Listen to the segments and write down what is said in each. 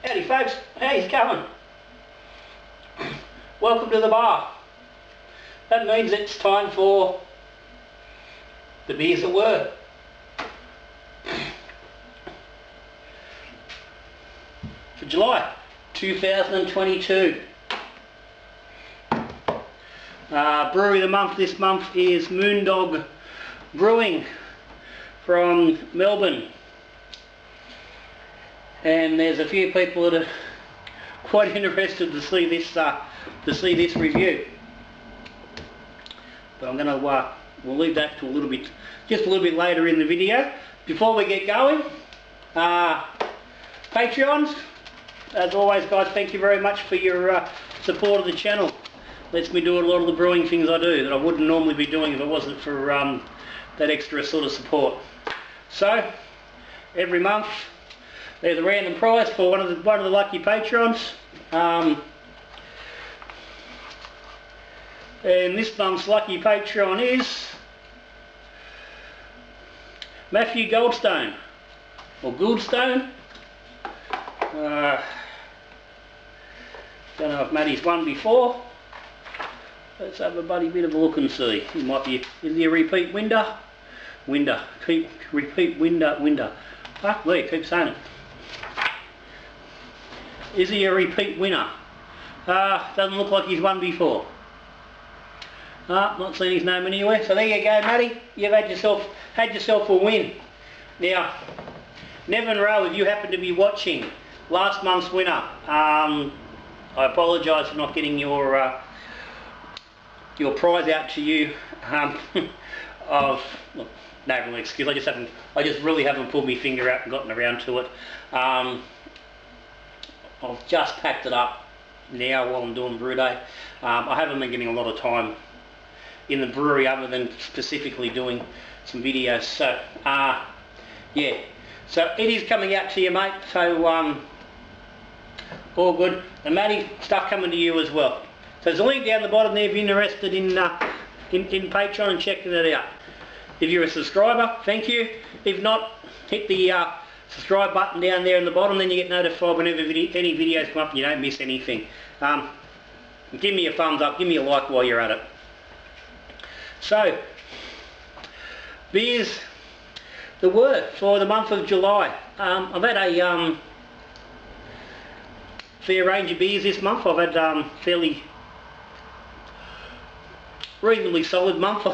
Howdy folks, how's it going? Welcome to the bar. That means it's time for the beers that were. For July 2022. Brewery of the month this month is Moondog Brewing from Melbourne. And there's a few people that are quite interested to see this review. But I'm going to we'll leave that to just a little bit later in the video. Before we get going, Patreons, as always guys, thank you very much for your support of the channel. Lets me do a lot of the brewing things I do that I wouldn't normally be doing if it wasn't for that extra sort of support. So every month there's a random prize for one of the lucky patrons. And this month's lucky patron is Matthew Goldstone, or Gouldstone. Don't know if Matty's won before. Let's have a bloody bit of a look and see. He might be. Is he a repeat winner? Repeat winner. Fuck me, keep saying it. Is he a repeat winner? Doesn't look like he's won before. Not seen his name anywhere. So there you go, Matty. You've had yourself a win. Now, Nevin Rowe, if you happen to be watching last month's winner, I apologise for not getting your prize out to you. No real excuse. I just really haven't pulled my finger out and gotten around to it. I've just packed it up now while I'm doing brew day. I haven't been getting a lot of time in the brewery other than specifically doing some videos. So yeah, so it is coming out to you, mate. So all good. And Matty, stuff coming to you as well. So there's a link down the bottom there if you're interested in Patreon and checking it out. If you're a subscriber, thank you. If not, hit the subscribe button down there in the bottom, then you get notified whenever any videos come up and you don't miss anything. Give me a thumbs up, give me a like while you're at it. So, beers that were for the month of July. I've had a fair range of beers this month. I've had fairly reasonably solid month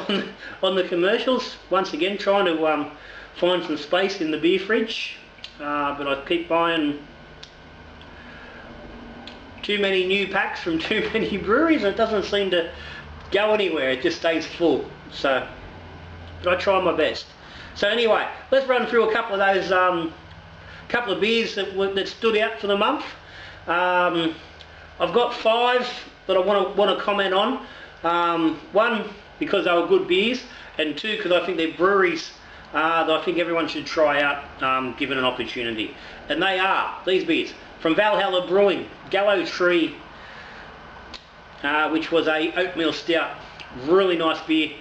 on the commercials. Once again, trying to find some space in the beer fridge. But I keep buying too many new packs from too many breweries and it doesn't seem to go anywhere, it just stays full. So, but I try my best. So anyway, let's run through a couple of those, couple of beers that stood out for the month. I've got 5 that I want to comment on. 1, because they were good beers, and 2, because I think they're breweries that I think everyone should try out, given an opportunity. And they are these beers from Valhalla Brewing, Gallow Tree, which was a Oatmeal Stout, really nice beer.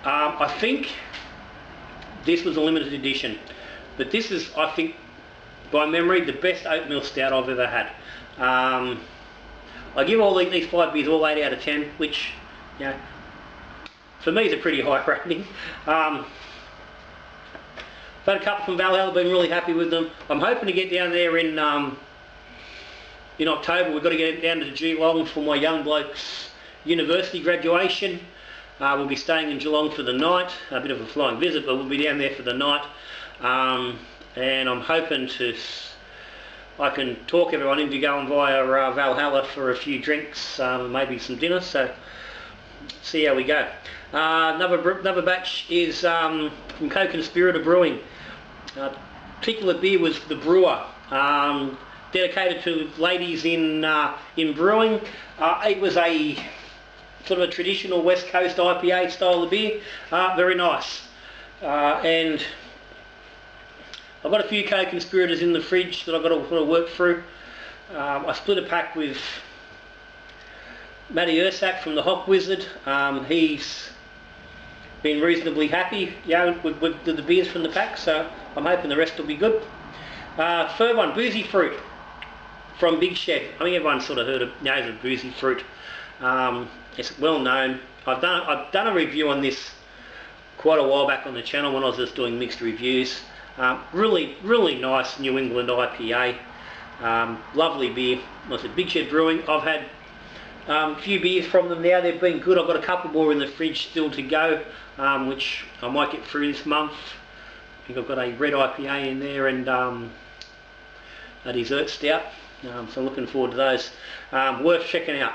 I think this was a limited edition, but this is, I think, by memory, the best Oatmeal Stout I've ever had. I give all these 5 beers all 8 out of 10, which, you know, for me is a pretty high rating. But a couple from Valhalla, been really happy with them. I'm hoping to get down there in October. We've got to get down to Geelong for my young bloke's university graduation. We'll be staying in Geelong for the night, a bit of a flying visit, but we'll be down there for the night. And I'm hoping I can talk everyone into going via Valhalla for a few drinks, maybe some dinner. So see how we go. Another batch is from Co-Conspirator Brewing. Particular beer was the Brewer, dedicated to ladies in brewing. It was a sort of a traditional West Coast IPA style of beer, very nice. And I've got a few Co-Conspirators in the fridge that I've got to work through. I split a pack with Matty Ursak from the Hop Wizard. He's been reasonably happy, with the beers from the pack, so I'm hoping the rest will be good. Third one, Boozy Fruit. from Big Shed. I think everyone sort of knows of Boozy Fruit. It's well known. I've done a review on this quite a while back on the channel when I was just doing mixed reviews. Really nice New England IPA. Lovely beer. Like I said, Big Shed Brewing. I've had a few beers from them now. They've been good. I've got a couple more in the fridge still to go, which I might get through this month. I think I've got a red IPA in there and a dessert stout. So looking forward to those. Worth checking out.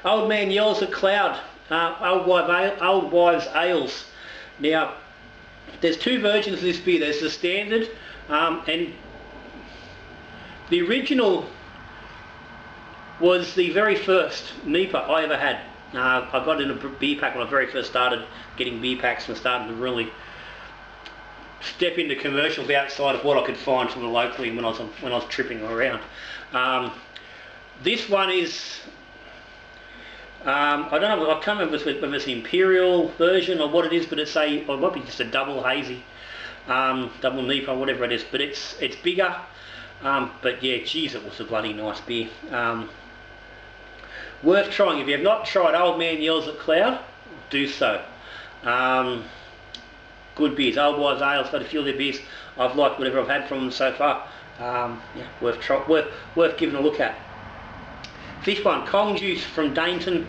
Old Man Yells at Cloud. Old Wives Ales. Now, there's two versions of this beer. There's the standard, and the original was the very first NEPA I ever had. I got in a beer pack when I very first started getting beer packs and started to really step into commercials outside of what I could find from the locally when I was tripping around. This one is I don't know. I can't remember whether it's the Imperial version or what it is, but it's it might be just a double hazy, double NEPA, whatever it is. But it's bigger. But yeah, geez, it was a bloody nice beer. Worth trying. If you have not tried Old Man Yells at Cloud, do so. Good beers. Old Wives Ales, got a few of their beers. I've liked whatever I've had from them so far. Yeah, worth giving a look at. This one, Kong Juice from Dainton.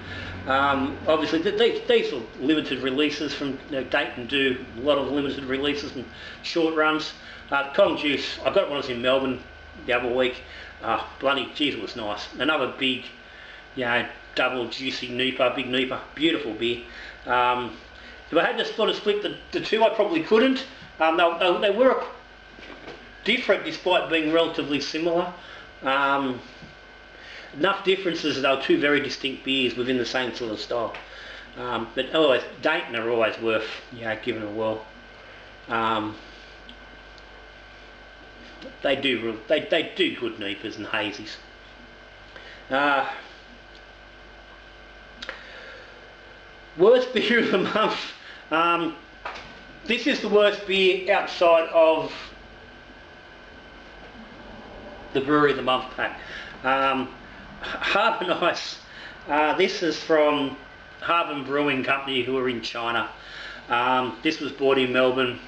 Obviously, these are limited releases from Dainton. Do a lot of limited releases and short runs. Kong Juice, I got one when I was in Melbourne the other week. Bloody, geez, it was nice. Another big, double juicy NEPA, big NEPA, beautiful beer. If I had to sort of split the two, I probably couldn't. They were different despite being relatively similar. Enough differences that they were two very distinct beers within the same sort of style. But always, Dainton are always worth giving a whirl. They do good NEPAs and hazies. Worst beer of the month. This is the worst beer outside of the brewery of the month pack. Harbour Ice. This is from Stoic Brewing Company, who are in China. This was bought in Melbourne.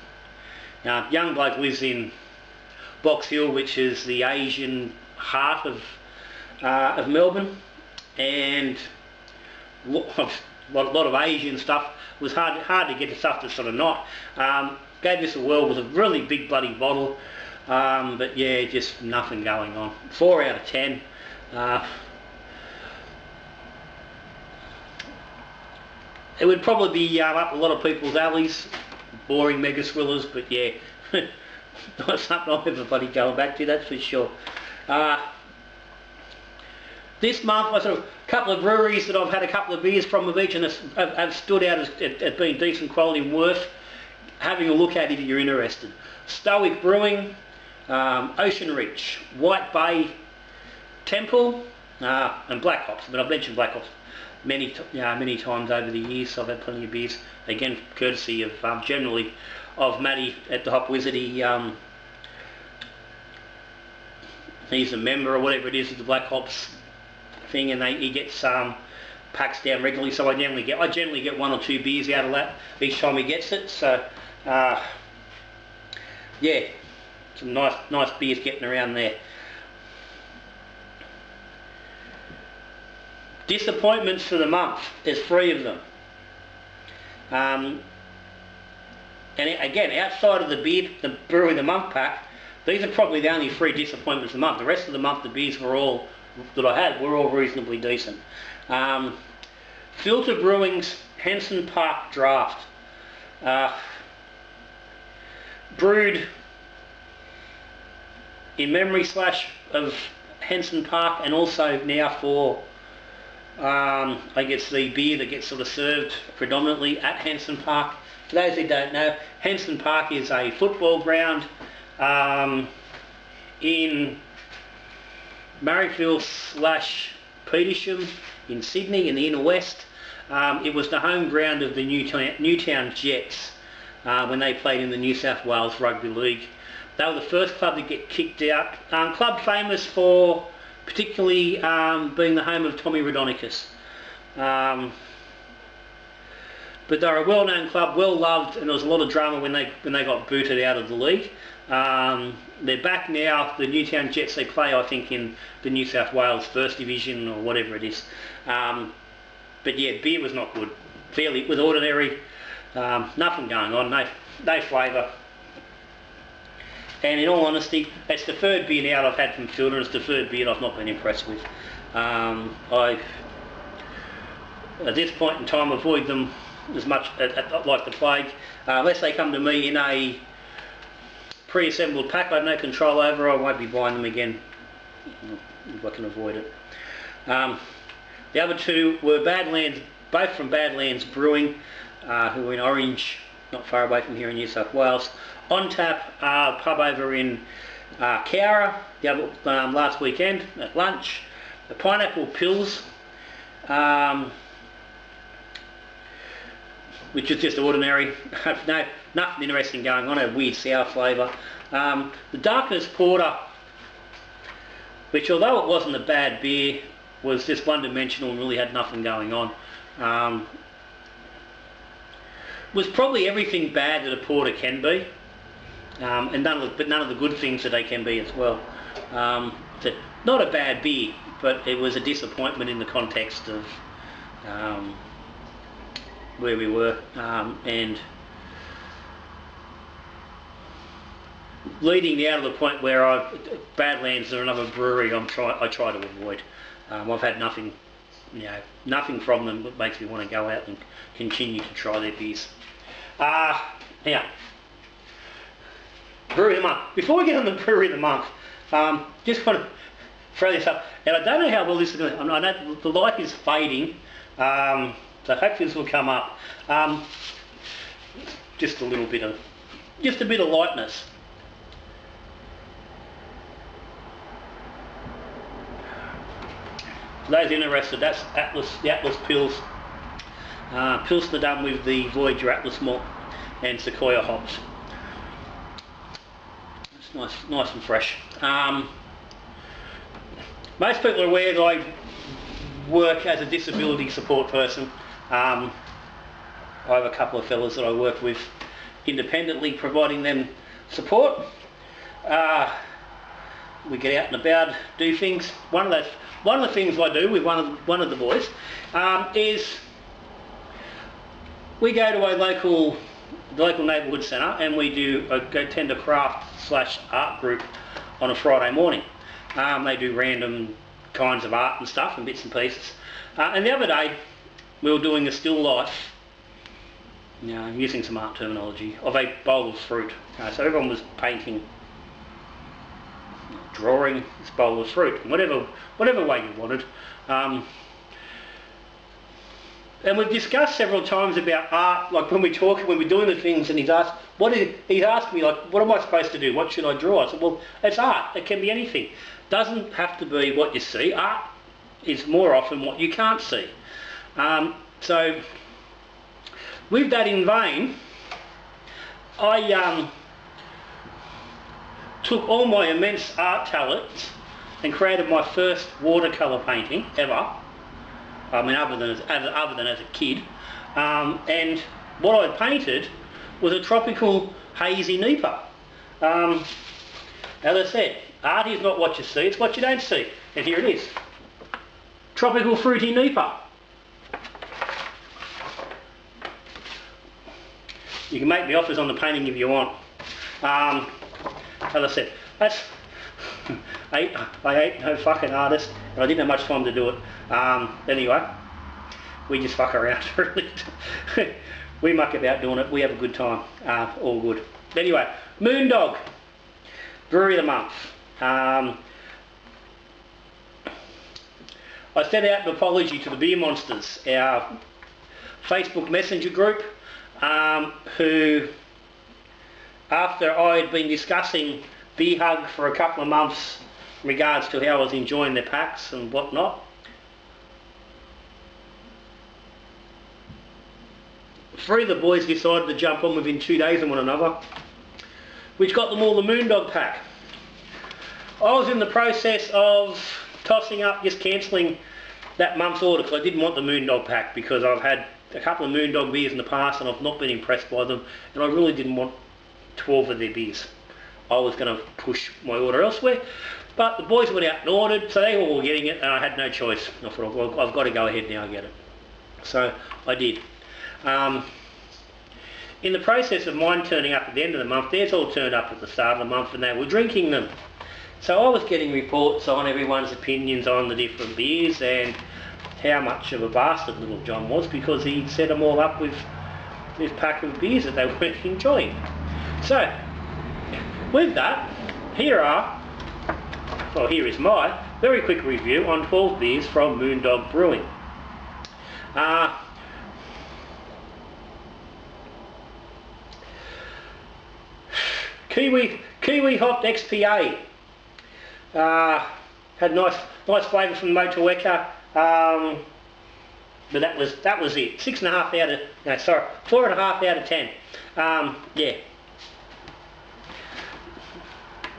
Young bloke lives in Box Hill, which is the Asian heart of Melbourne, and a lot of Asian stuff. It was hard to get the stuff that's sort of not. Gave this a whirl with a really big bloody bottle, but yeah, just nothing going on. 4 out of 10. It would probably be up a lot of people's alleys, boring mega swillers, but yeah, not something I'll ever bloody go back to, that's for sure. This month, I sort of a couple of breweries that I've had a couple of beers from of each and have stood out as being decent quality and worth having a look at if you're interested. Stoic Brewing, Ocean Ridge, White Bay, Temple, and Black Hops. But I've mentioned Black Hops many times over the years, so I've had plenty of beers, again courtesy of generally of Matty at the Hop Wizard. He's a member or whatever it is of the Black Hops thing, and he gets packs down regularly, so I generally get 1 or 2 beers out of that each time he gets it. So yeah, some nice beers getting around there. Disappointments for the month. There's 3 of them. And again, outside of the brewery of the month pack, these are probably the only 3 disappointments of the month. The rest of the month, the beers were all that I had were all reasonably decent. Filter Brewing's Henson Park Draft, brewed in memory of Henson Park, and also now for I guess the beer that gets sort of served predominantly at Henson Park. For those who don't know, Henson Park is a football ground in Marrickville/Petersham in Sydney in the inner west. It was the home ground of the Newtown Jets when they played in the New South Wales Rugby League. They were the first club to get kicked out. Club famous for particularly being the home of Tommy Rhodonicus. But they're a well-known club, well-loved, and there was a lot of drama when they got booted out of the league. They're back now. The Newtown Jets, they play, I think, in the New South Wales First Division or whatever it is. But yeah, beer was not good. It was ordinary. Nothing going on. No flavour. And in all honesty, it's the third beer now I've had from Filter, and it's the third beer I've not been impressed with. I, at this point in time, avoid them as much like the plague, unless they come to me in a pre-assembled pack I have no control over. I won't be buying them again if I can avoid it. The other two were Badlands, both from Badlands Brewing, who are in Orange, not far away from here in New South Wales. On Tap, pub over in Cowra, last weekend at lunch. The Pineapple Pills, which is just ordinary. Nothing interesting going on, a weird sour flavour. The Darkness Porter, which although it wasn't a bad beer, was just one-dimensional and really had nothing going on. Was probably everything bad that a porter can be, and none of the good things that they can be as well. Not a bad beer, but it was a disappointment in the context of where we were, and leading now to the point where Badlands are another brewery I try to avoid. I've had nothing from them that makes me want to go out and continue to try their beers. Now, Brewery of the Month. Before we get on the Brewery of the Month, just want to throw this up. Now, I don't know how well this is going to. I know the light is fading, so hopefully this will come up. Just a bit of lightness. For those interested, that's the Atlas Pils. Pilsner done with the Voyager Atlas malt and Sequoia hops. It's nice and fresh. Most people are aware that I work as a disability support person. I have a couple of fellas that I work with independently, providing them support. We get out and about, do things. One of the things I do with one of the boys is we go to the local neighbourhood centre and we attend a craft/art group on a Friday morning. They do random kinds of art and stuff and bits and pieces. And the other day we were doing a still life, using some art terminology, of a bowl of fruit. So everyone was painting, drawing this bowl of fruit, whatever way you wanted. And we've discussed several times about art, like when we're doing the things, and he's asked me, like, what am I supposed to do? What should I draw? I said, well, it's art. It can be anything. Doesn't have to be what you see. Art is more often what you can't see. So with that in vain, I took all my immense art talents and created my first watercolour painting ever. I mean, other than as a kid. And what I painted was a tropical hazy Ipa. As I said, art is not what you see, it's what you don't see. And here it is. Tropical fruity Ipa. You can make me offers on the painting if you want. As I said, I ain't no fucking artist, and I didn't have much time to do it. Anyway, we just fuck around really. We muck about doing it, we have a good time, all good. Anyway, Moondog, Brewery of the Month. I sent out an apology to the Beer Monsters, our Facebook Messenger group, who, after I had been discussing Beer Hug for a couple of months in regards to how I was enjoying their packs and whatnot, three of the boys decided to jump on within 2 days of one another, which got them all the Moondog pack. I was in the process of tossing up, just cancelling that month's order because I didn't want the Moondog pack because I've had a couple of Moondog beers in the past and I've not been impressed by them, and I really didn't want 12 of their beers. I was going to push my order elsewhere, but the boys went out and ordered, so they all were getting it and I had no choice. I thought, well, I've got to go ahead now and get it. So I did. In the process of mine turning up at the end of the month, theirs all turned up at the start of the month and they were drinking them. So I was getting reports on everyone's opinions on the different beers and how much of a bastard Little John was because he set them all up with this pack of beers that they weren't enjoying. So, with that, here is my very quick review on 12 beers from Moondog Brewing. Kiwi hopped XPA. Had nice flavour from Motueka. But that was it. 6.5 out of 4.5 out of 10. Yeah.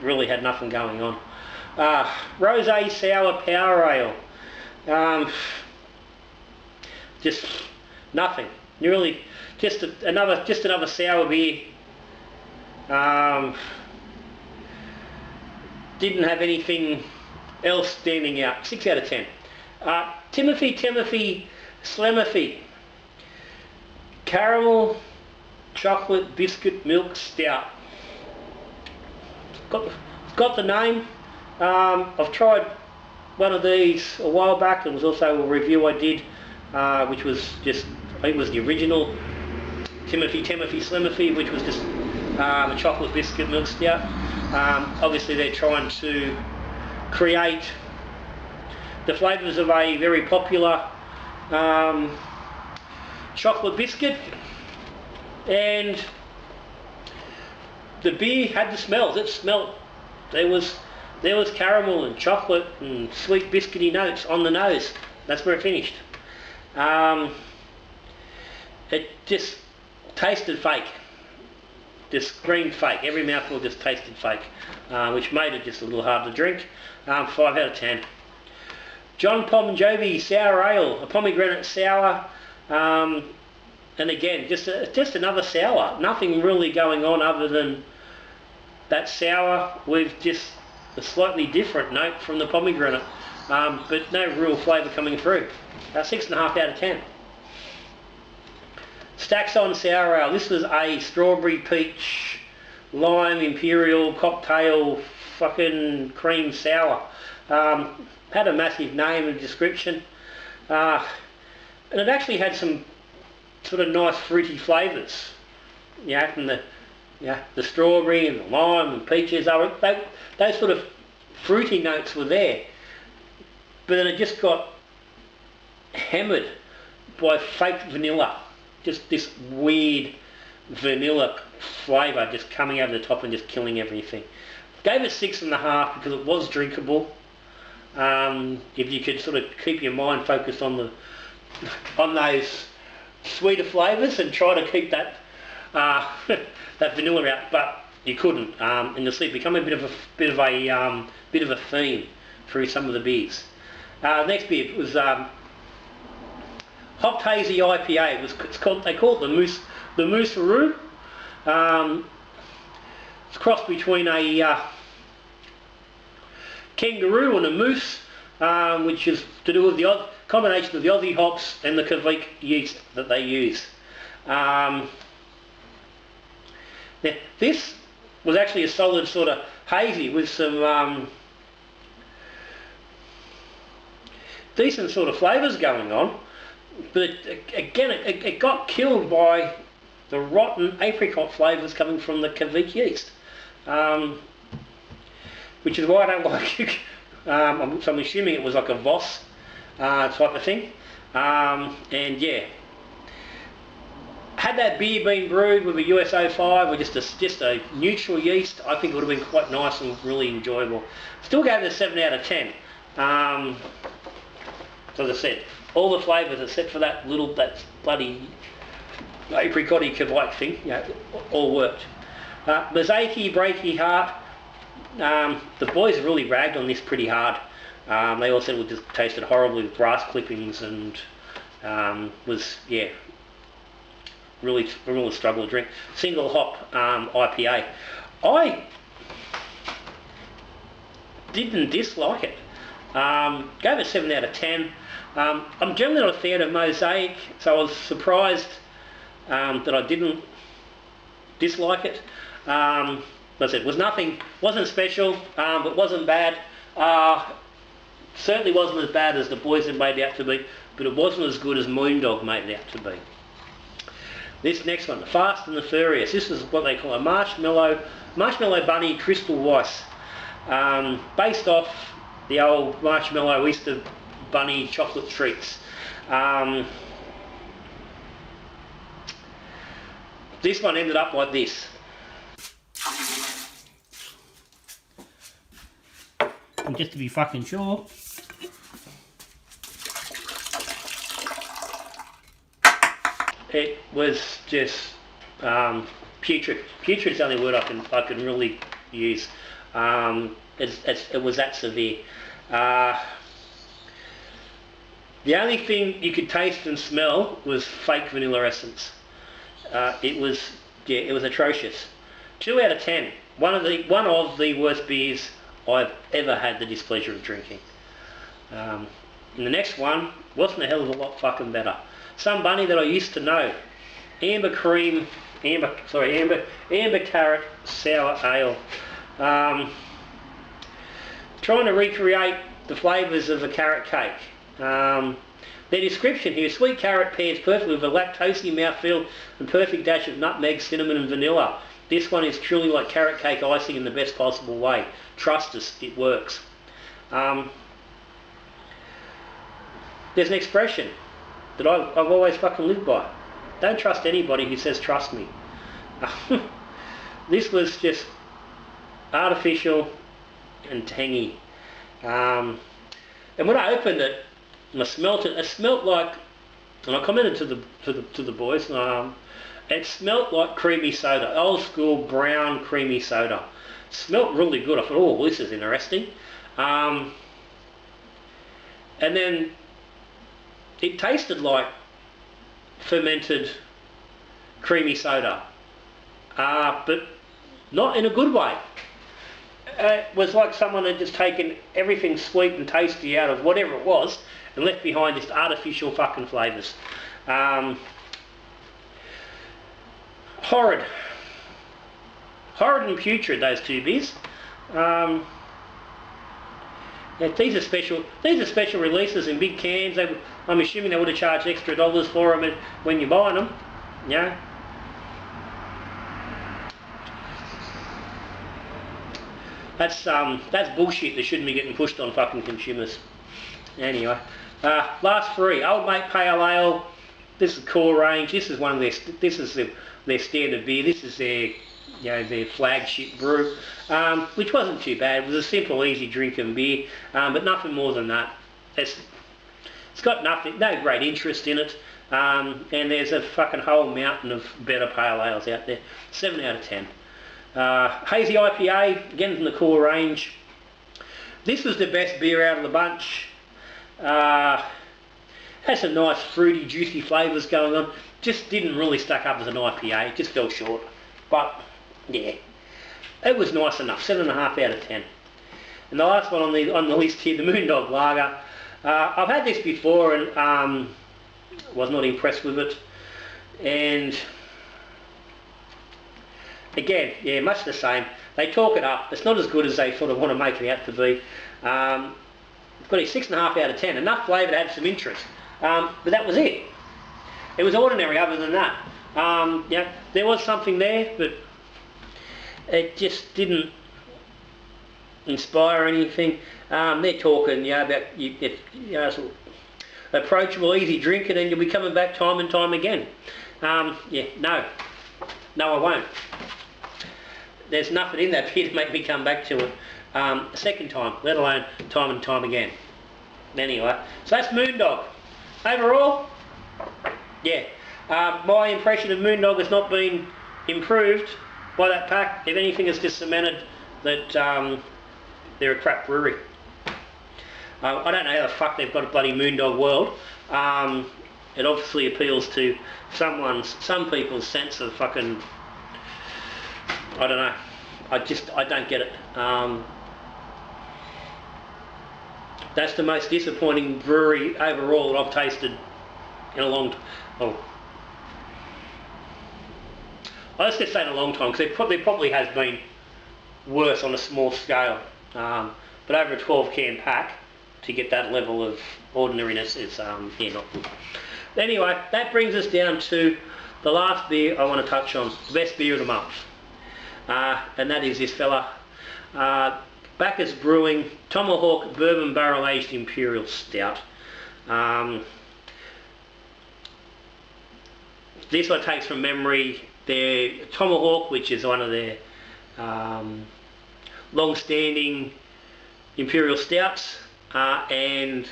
Really had nothing going on. Rosé Sour Power Ale. Just nothing. Really, just another sour beer. Didn't have anything else standing out. 6 out of 10. Timothy Slimofy. Caramel Chocolate Biscuit Milk Stout. Got the name. I've tried one of these a while back. There was also a review I did, which was just, I think it was the original Timothy Slimofy, which was just a chocolate biscuit milk stout. Obviously they're trying to create the flavours of a very popular chocolate biscuit, and the beer had the smells. It smelled. There was caramel and chocolate and sweet biscuity notes on the nose. That's where it finished. It just tasted fake. Just screamed fake. Every mouthful just tasted fake, which made it just a little hard to drink. 5 out of 10. John Pom and Jovi Sour Ale, a pomegranate sour, and again, just another sour. Nothing really going on other than that sour with just a slightly different note from the pomegranate, but no real flavour coming through. 6.5 out of 10. Stacks on Sour Ale. This was a strawberry peach lime Imperial cocktail fucking cream sour. Had a massive name and description, and it actually had some sort of nice fruity flavours. Yeah, from the strawberry and the lime and peaches. Those sort of fruity notes were there, but then it just got hammered by fake vanilla. Just this weird vanilla flavour just coming over the top and just killing everything. Gave it 6.5 because it was drinkable. If you could sort of keep your mind focused on those sweeter flavours and try to keep that that vanilla out, but you couldn't. And you'll see it become a bit of a theme through some of the beers. Next beer was Hopped Hazy IPA. They call it the Mooseroo. It's a cross between a kangaroo and a moose, which is to do with the combination of the Aussie hops and the Kvik yeast that they use. Now, this was actually a solid sort of hazy with some decent sort of flavours going on, but again it got killed by the rotten apricot flavours coming from the Kvik yeast, which is why I don't like it. So I'm assuming it was like a Voss type of thing, and yeah, had that beer been brewed with a US-05 or just a neutral yeast, I think it would have been quite nice and really enjoyable. Still gave it a 7 out of 10. So as I said, all the flavours except for that bloody apricot-y Kvik thing, all worked. Mosaic Breaky Heart. The boys really ragged on this pretty hard. They all said it just tasted horribly with brass clippings and was, yeah, really struggle to drink. Single hop IPA. I didn't dislike it. Gave it 7 out of 10. I'm generally not a fan of Mosaic, so I was surprised that I didn't dislike it. As I said, wasn't special, but wasn't bad. Certainly wasn't as bad as the boys had made it out to be, but it wasn't as good as Moondog made it out to be. This next one, the Fast and the Furious. This is what they call a marshmallow bunny crystal weiss, based off the old marshmallow Easter bunny chocolate treats. This one ended up like this. And just to be fucking sure, it was just putrid. Putrid is the only word I can really use. It was that severe. The only thing you could taste and smell was fake vanilla essence. It was atrocious. 2 out of 10. One of the worst beers I've ever had the displeasure of drinking. And the next one wasn't a hell of a lot fucking better. Some bunny that I used to know. Amber carrot sour ale. Trying to recreate the flavours of a carrot cake. Their description here: sweet carrot pairs perfectly with a lactosey mouthfeel and perfect dash of nutmeg, cinnamon and vanilla. This one is truly like carrot cake icing in the best possible way. Trust us, it works. There's an expression that I've always fucking lived by. Don't trust anybody who says trust me. This was just artificial and tangy. And when I opened it and I smelt it, it smelt like, and I commented to the boys, it smelt like creamy soda, old school brown creamy soda. It smelt really good. I thought, oh, this is interesting. And then it tasted like fermented creamy soda, but not in a good way. It was like someone had just taken everything sweet and tasty out of whatever it was and left behind just artificial fucking flavours. Horrid and putrid, those two beers. Yeah, these are special releases in big cans. I'm assuming they would have charged extra dollars for them when you're buying them. Yeah. That's bullshit that shouldn't be getting pushed on fucking consumers. Anyway, last three: Old Mate Pale Ale. This is core range. This is their standard beer. This is their flagship brew, which wasn't too bad. It was a simple, easy drinking beer, but nothing more than that. It's got no great interest in it, and there's a fucking whole mountain of better pale ales out there. 7 out of 10. Hazy IPA, again from the core range. This was the best beer out of the bunch. Has some nice fruity, juicy flavours going on. Just didn't really stack up as an IPA. It just fell short. But yeah, it was nice enough. 7.5 out of 10. And the last one on the list here, the Moondog Lager. I've had this before and was not impressed with it. And again, yeah, much the same. They talk it up. It's not as good as they sort of want to make it out to be. Got a 6.5 out of 10. Enough flavour to add some interest. But that was it. It was ordinary other than that. Yeah, there was something there, but it just didn't inspire anything. They're talking about sort of approachable, easy drinking, and you'll be coming back time and time again. Yeah, no, I won't. There's nothing in that beer to make me come back to it a second time, let alone time and time again. Anyway, so that's Moondog. Overall, yeah, my impression of Moondog has not been improved by that pack. If anything, it's just cemented that they're a crap brewery. I don't know how the fuck they've got a bloody Moondog World. It obviously appeals to some people's sense of fucking, I don't know. I don't get it. That's the most disappointing brewery overall that I've tasted in a long time. Oh, I was going to say in a long time, because there probably has been worse on a small scale. But over a 12 can pack, to get that level of ordinariness is yeah, not good. Anyway, that brings us down to the last beer I want to touch on, the best beer of the month. And that is this fella, Bacchus Brewing Tomahawk Bourbon Barrel Aged Imperial Stout. This I take from memory. Their Tomahawk, which is one of their long-standing Imperial Stouts, and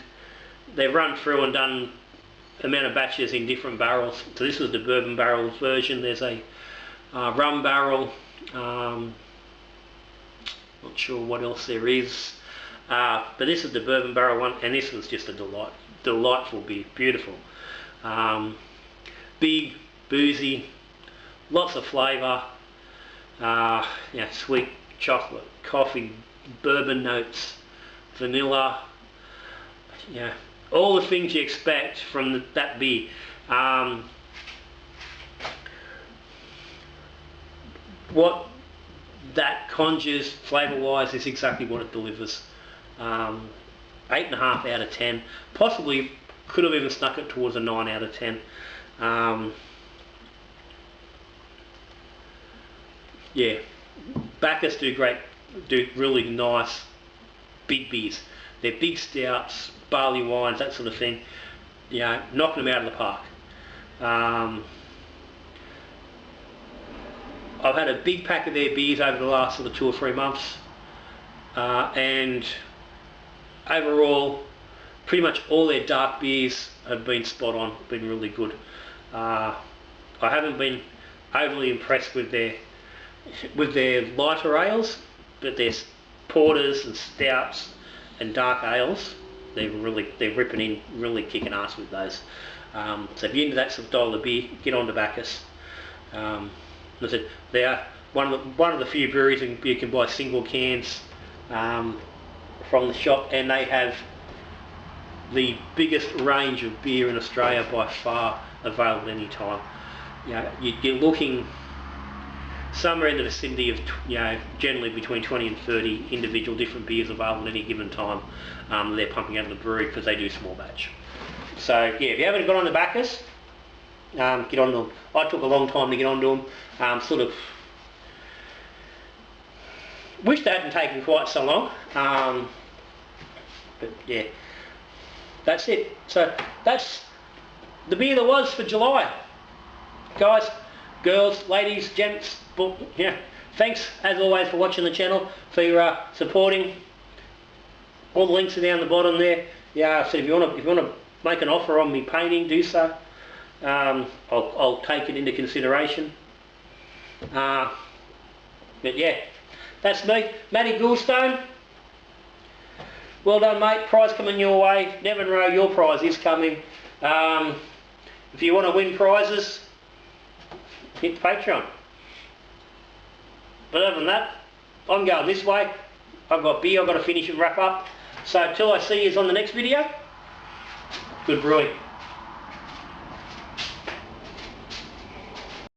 they've run through and done amount of batches in different barrels. So this was the bourbon barrel version. There's a rum barrel. Not sure what else there is, but this is the bourbon barrel one, and this was just a delightful beer, beautiful, big, boozy, lots of flavour, yeah, sweet chocolate, coffee, bourbon notes, vanilla, yeah, all the things you expect from that beer. What that conjures flavour wise is exactly what it delivers. 8.5 out of 10, possibly could have even snuck it towards a 9 out of 10. Yeah, Bacchus do really nice big beers. They're big stouts, barley wines, that sort of thing. You know, knocking them out of the park. I've had a big pack of their beers over the last sort of 2 or 3 months, and overall, pretty much all their dark beers have been spot on, been really good. I haven't been overly impressed with their lighter ales, but their porters and stouts and dark ales, they're ripping in, really kicking ass with those. So if you're into that sort of style of beer, get on to Bacchus. As I said, they are one of the few breweries you can buy single cans from the shop, and they have the biggest range of beer in Australia by far, available at any time. You know, you're looking somewhere in the vicinity of, you know, generally between 20 and 30 individual different beers available at any given time. They're pumping out of the brewery because they do small batch. So yeah, if you haven't got on the Bacchus, get on them. I took a long time to get onto them. Sort of wish that hadn't taken quite so long. But yeah, that's it. So that's the beer that was for July. Guys, girls, ladies, gents, yeah, thanks as always for watching the channel, for supporting. All the links are down the bottom there. Yeah, so if you want to make an offer on me painting, do so. I'll take it into consideration. But yeah, that's me, Matty Goulstone. Well done, mate. Prize coming your way. Never know, your prize is coming. If you want to win prizes, hit the Patreon. But other than that, I'm going this way. I've got beer I've got to finish and wrap up. So till I see you on the next video, good brewing.